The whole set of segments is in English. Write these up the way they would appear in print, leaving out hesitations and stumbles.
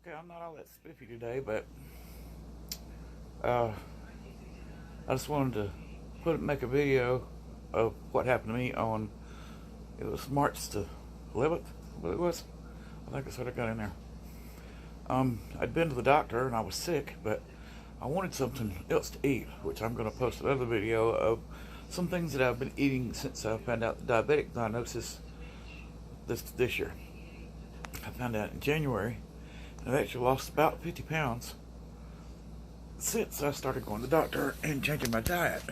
Okay, I'm not all that spiffy today, but uh, I just wanted to make a video of what happened to me on, it was March the 11th, what it was. I think that's what I got in there. I'd been to the doctor and I was sick, but I wanted something else to eat, which I'm going to post another video of some things that I've been eating since I found out the diabetic diagnosis this year. I found out in January, and I've actually lost about 50 pounds since I started going to the doctor and changing my diet.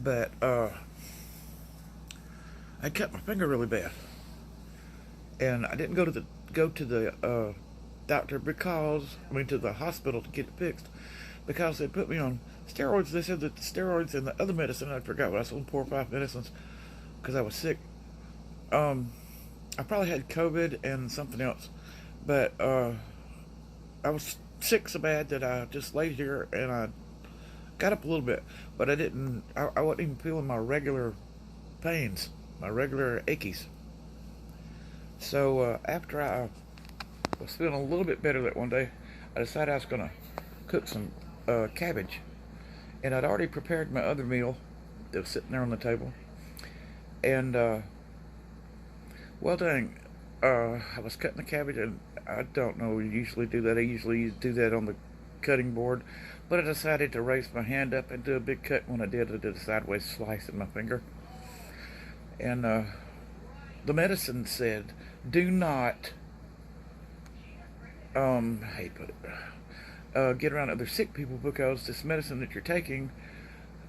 But I cut my finger really bad, and I didn't go to the doctor to the hospital to get it fixed, because they put me on steroids. They said that the steroids and the other medicine, I forgot what I was on, 4 or 5 medicines, because I was sick. I probably had COVID and something else, but I was sick so bad that I just laid here and I got up a little bit, but I didn't. I wasn't even feeling my regular pains, my regular achies. So after I was feeling a little bit better that one day, I decided I was gonna cook some cabbage, and I'd already prepared my other meal that was sitting there on the table, and well, dang, I was cutting the cabbage, and I don't know, we usually do that. I usually do that on the cutting board, but I decided to raise my hand up and do a big cut. When I did a sideways slice in my finger. And the medicine said, do not, how you put it, get around other sick people, because this medicine that you're taking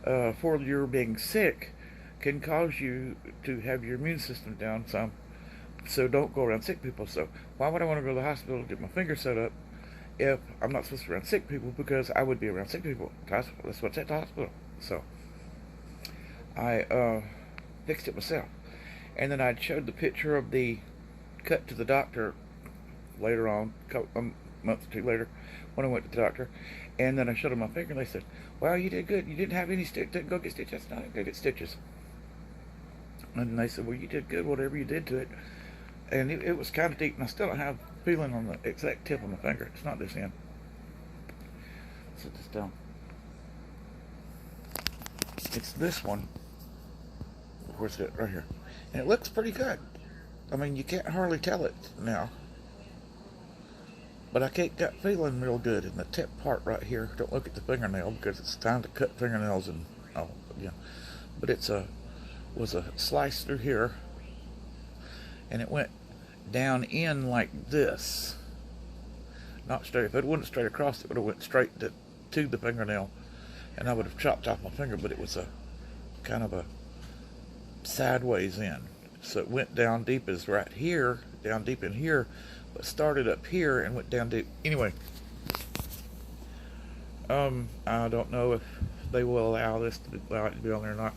for your being sick can cause you to have your immune system down some. So don't go around sick people. So why would I want to go to the hospital to get my finger set up if I'm not supposed to be around sick people? Because I would be around sick people at the hospital. That's what's at the hospital. So I fixed it myself. And then I showed the picture of the cut to the doctor later on, a month or two later, when I went to the doctor. And then I showed them my finger, and they said, well, you did good. You didn't have any stitches. Didn't go get stitches. No, I didn't go get stitches. And they said, well, you did good, whatever you did to it. And it was kind of deep, and I still don't have feeling on the exact tip of my finger. It's not this end. Sit this down. It's this one. Where's it? Right here. And it looks pretty good. I mean, you can't hardly tell it now. But I can't get feeling real good in the tip part right here. Don't look at the fingernail, because it's time to cut fingernails and yeah. But was a slice through here, and it went down in like this, not straight. If it went straight across, it would have went straight to the fingernail, and I would have chopped off my finger. But it was a kind of a sideways in, so it went down deep as right here, down deep in here, but started up here and went down deep. Anyway, I don't know if they will allow it to be on there or not.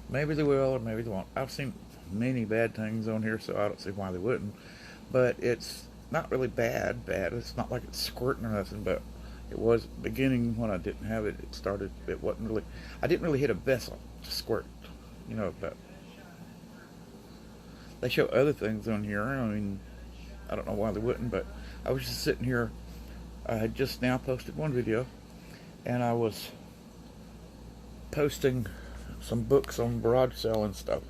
Maybe they will, or maybe they won't. I've seen many bad things on here, so I don't see why they wouldn't. But it's not really bad. It's not like it's squirting or nothing, but it was beginning when I didn't have it. It started, it wasn't really, I didn't really hit a vessel to squirt, but they show other things on here. I mean, I don't know why they wouldn't, but I was just sitting here. I had just now posted one video, and I was posting some books on garage sale and stuff.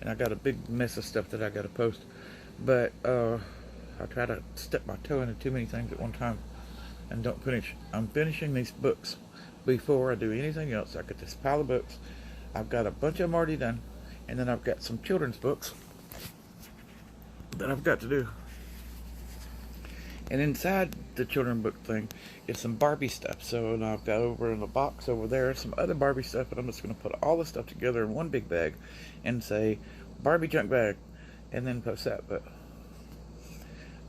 And I got a big mess of stuff that I got to post. But I try to step my toe into too many things at one time and don't finish. I'm finishing these books before I do anything else. I got this pile of books. I've got a bunch of them already done. And then I've got some children's books that I've got to do. And inside the children's book thing is some Barbie stuff. So now I've got over in the box over there some other Barbie stuff, and I'm just going to put all the stuff together in one big bag and say Barbie junk bag, and then post that. But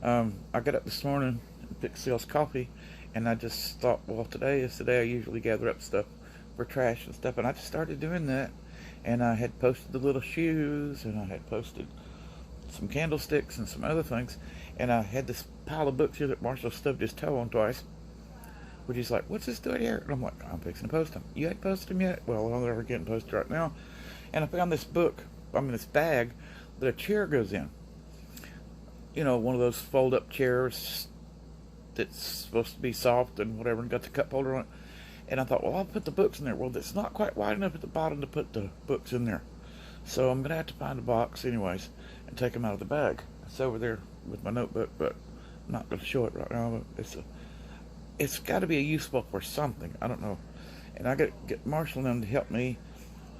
I got up this morning and picked Seal's coffee, and I just thought, well, today is the day I usually gather up stuff for trash and stuff, and I just started doing that. And I had posted the little shoes, and I had posted some candlesticks and some other things, and I had this pile of books here that Marshall stubbed his toe on twice, which he's like, what's this doing here? And I'm like, I'm fixing to post them. You ain't posted them yet? Well, they're getting posted right now. And I found this bag that a chair goes in. you know, one of those fold-up chairs that's supposed to be soft and whatever, and got the cup holder on it. And I thought, well, I'll put the books in there. Well, it's not quite wide enough at the bottom to put the books in there. So I'm going to have to find a box anyways and take them out of the bag. It's over there with my notebook, but I'm not going to show it right now. It's got to be a useful for something. I don't know. And I got to get Marshall and them to help me.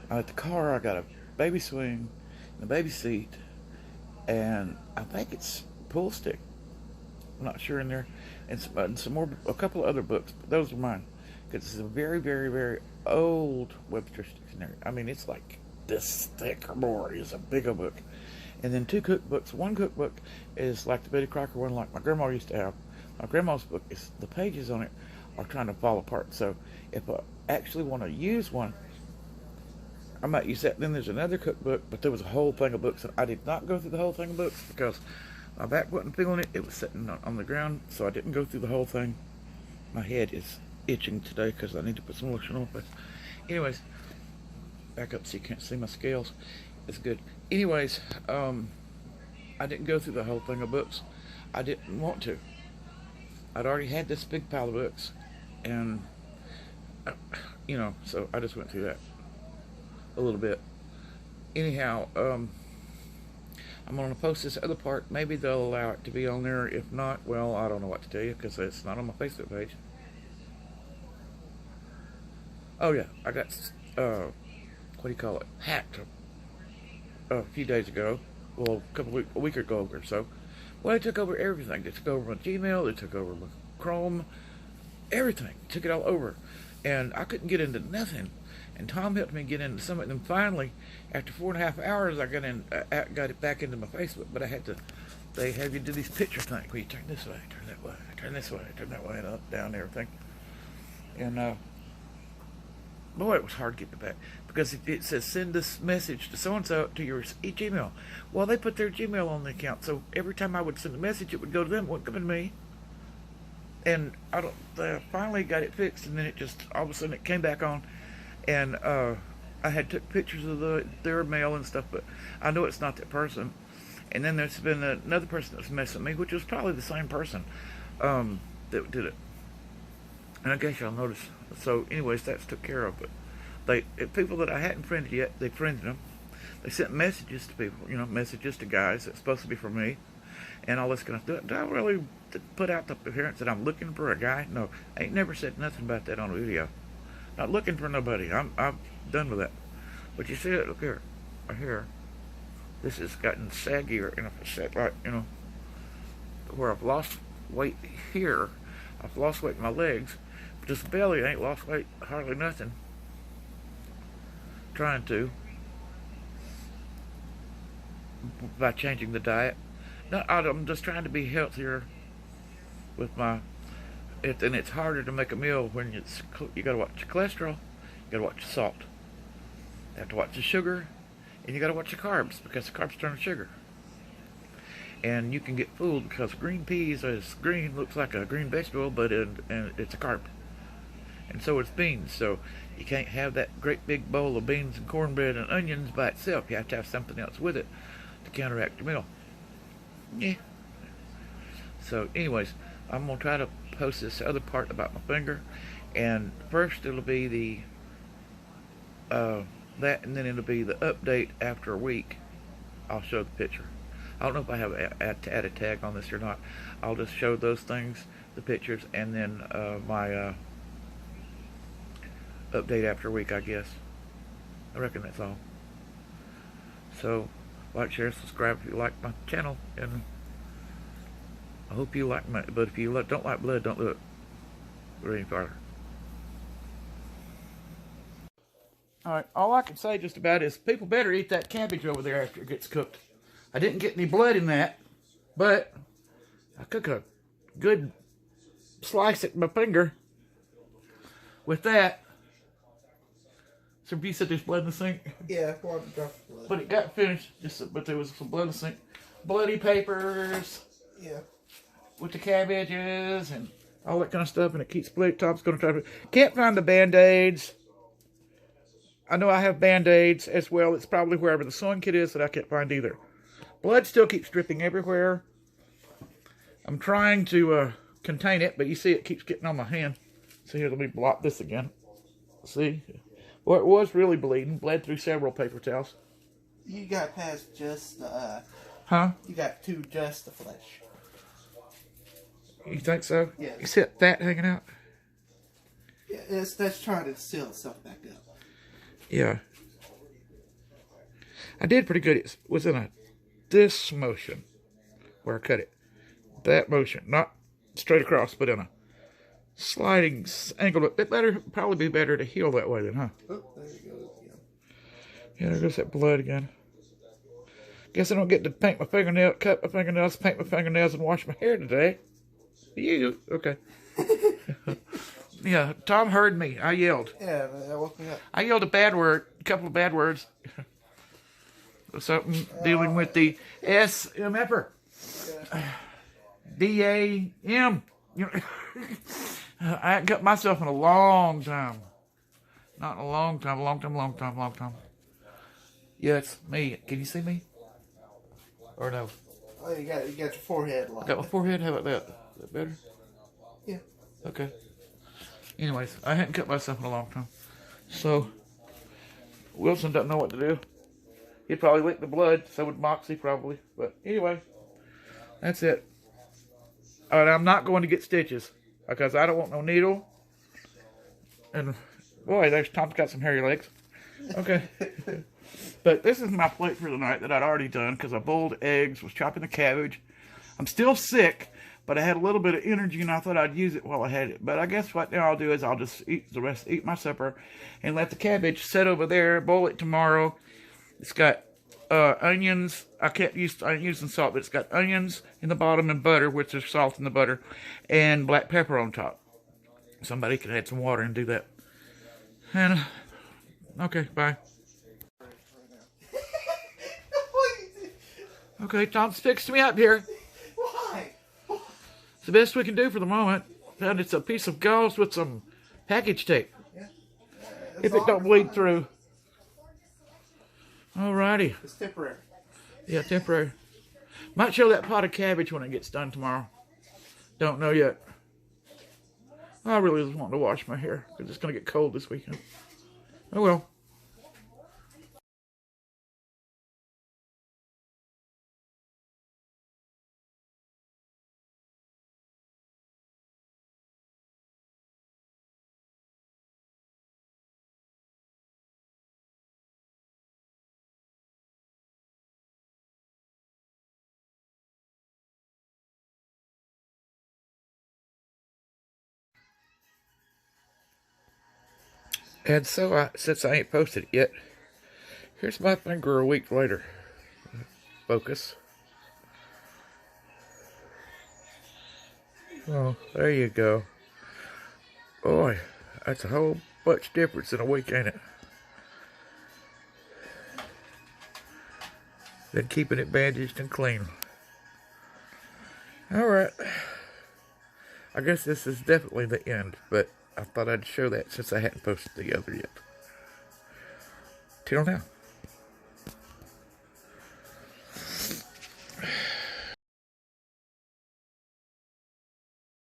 At the car, I got a baby swing and a baby seat, and I think it's pool stick. I'm not sure in there. And some more, a couple of other books, but those are mine. Because it's a very, very, very old Webster's Dictionary. I mean, it's like this thick or more. It's a big a book. And then 2 cookbooks. One cookbook is like the Betty Crocker one, like my grandma used to have. My grandma's book, is the pages on it are trying to fall apart. So if I actually want to use one, I might use that. Then there's another cookbook, but there was a whole thing of books, and I did not go through the whole thing of books because my back wasn't feeling it. It was sitting on the ground, so I didn't go through the whole thing. My head is itching today because I need to put some lotion on. But anyways, back up so you can't see my scales. It's good. Anyways, I didn't go through the whole thing of books. I didn't want to. I'd already had this big pile of books, and you know, so I just went through that a little bit. Anyhow, I'm going to post this other part. Maybe they'll allow it to be on there. If not, well, I don't know what to tell you because it's not on my Facebook page. Oh yeah, I got what do you call it? Hacked a few days ago. Well, a week ago or so. Well, they took over everything. They took over my Gmail. They took over my Chrome. Everything. Took it all over, and I couldn't get into nothing. And Tom helped me get into some of them. Finally, after 4.5 hours, I got it back into my Facebook. But I had to. They have you do these picture things where you turn this way, turn that way, turn this way, turn that way, and up, down, everything. And boy, it was hard getting it back because it says send this message to so and so to your Gmail. Well, they put their Gmail on the account, so every time I would send a message, it would go to them. It wouldn't come to me. And I finally got it fixed, and then it just all of a sudden it came back on. And I had took pictures of their mail and stuff, but I know it's not that person. And then there's been another person that's messing with me, which was probably the same person that did it. And I guess y'all noticed. So, anyways, that's took care of. But people that I hadn't friended yet, they friended them. They sent messages to people, you know, messages to guys that's supposed to be for me, and all this kind of stuff. Do I really put out the appearance that I'm looking for a guy? No, I ain't never said nothing about that on a video. Not looking for nobody. I'm done with that. But you see it, look here, right here. This has gotten saggier, and if I said like, you know, where I've lost weight here, I've lost weight in my legs, but this belly ain't lost weight hardly nothing. Trying to by changing the diet. No, I'm just trying to be healthier with my. And it's harder to make a meal when you got to watch your cholesterol, you got to watch the salt, you have to watch the sugar, and you got to watch the carbs because the carbs turn to sugar. And you can get fooled because green peas is green, looks like a green vegetable, but and it's a carb. And so is beans. So you can't have that great big bowl of beans and cornbread and onions by itself. You have to have something else with it to counteract your meal. Yeah. So anyways, I'm going to try to post this other part about my finger. And first it'll be the that, and then it'll be the update after a week. I'll show the picture. I don't know if I have to add a tag on this or not. I'll just show those things, the pictures, and then my update after a week, I guess. I reckon that's all. So, like, share, subscribe if you like my channel, and I hope you like my. But if you don't like blood, don't look any farther. All right, all I can say just about is people better eat that cabbage over there after it gets cooked. I didn't get any blood in that, but I cook a good slice at my finger with that. So you said there's blood in the sink? Yeah, I wanted to drop blood. But it got finished, but there was some blood in the sink. Bloody papers. Yeah. With the cabbages and all that kind of stuff, and it keeps split. Tom's going to try to. Can't find the Band-Aids. I know I have Band-Aids as well. It's probably wherever the sewing kit is that I can't find either. Blood still keeps dripping everywhere. I'm trying to contain it, but you see it keeps getting on my hand. So here, let me blot this again. See? Well, it was really bleeding. Bled through several paper towels. You got past just the, Huh? you got to just the flesh. You think so? Yes. You see that fat hanging out? Yeah, that's trying to seal itself back up. Yeah. I did pretty good. It was in this motion where I cut it. That motion. Not straight across, but in a sliding angle. It better probably be better to heal that way then, huh? Oh, there it goes again. Yeah, there goes that blood again. Guess I don't get to paint my fingernail, cut my fingernails, paint my fingernails, and wash my hair today. You? Okay. Yeah, Tom heard me. I yelled. Yeah, that woke me up. I yelled a bad word, a couple of bad words. Something dealing with the SMFer. DAM. You know, I haven't cut myself in a long time. Not in a long time, long time. Yeah, it's me. Can you see me? Or no? Oh, you got your forehead I locked. got my forehead. How about that? Is that better? Yeah. Okay. Anyways, I hadn't cut myself in a long time. So, Wilson doesn't know what to do. He'd probably lick the blood. So would Moxie probably. But anyway, that's it. And I'm not going to get stitches. Because I don't want no needle. And, boy, there's Tom's got some hairy legs. Okay. But this is my plate for the night that I'd already done. Because I boiled eggs, was chopping the cabbage. I'm still sick. But I had a little bit of energy and I thought I'd use it while I had it. But I guess what now I'll do is I'll just eat the rest, eat my supper, and let the cabbage sit over there, boil it tomorrow. It's got onions. I'm using salt, but it's got onions in the bottom and butter, which is salt in the butter, and black pepper on top. Somebody could add some water and do that. And, okay, bye. Okay, Tom's fixed me up here. Why? It's the best we can do for the moment. And it's a piece of gauze with some package tape. Yeah. If it don't bleed through. Alrighty. It's temporary. Yeah, temporary. Might show that pot of cabbage when it gets done tomorrow. Don't know yet. I really just want to wash my hair because it's going to get cold this weekend. Oh well. And so, since I ain't posted it yet, here's my finger a week later. Focus. Oh, there you go. Boy, that's a whole bunch difference in a week, ain't it? Than keeping it bandaged and clean. Alright. I guess this is definitely the end, but I thought I'd show that since I hadn't posted the other yet. Till now.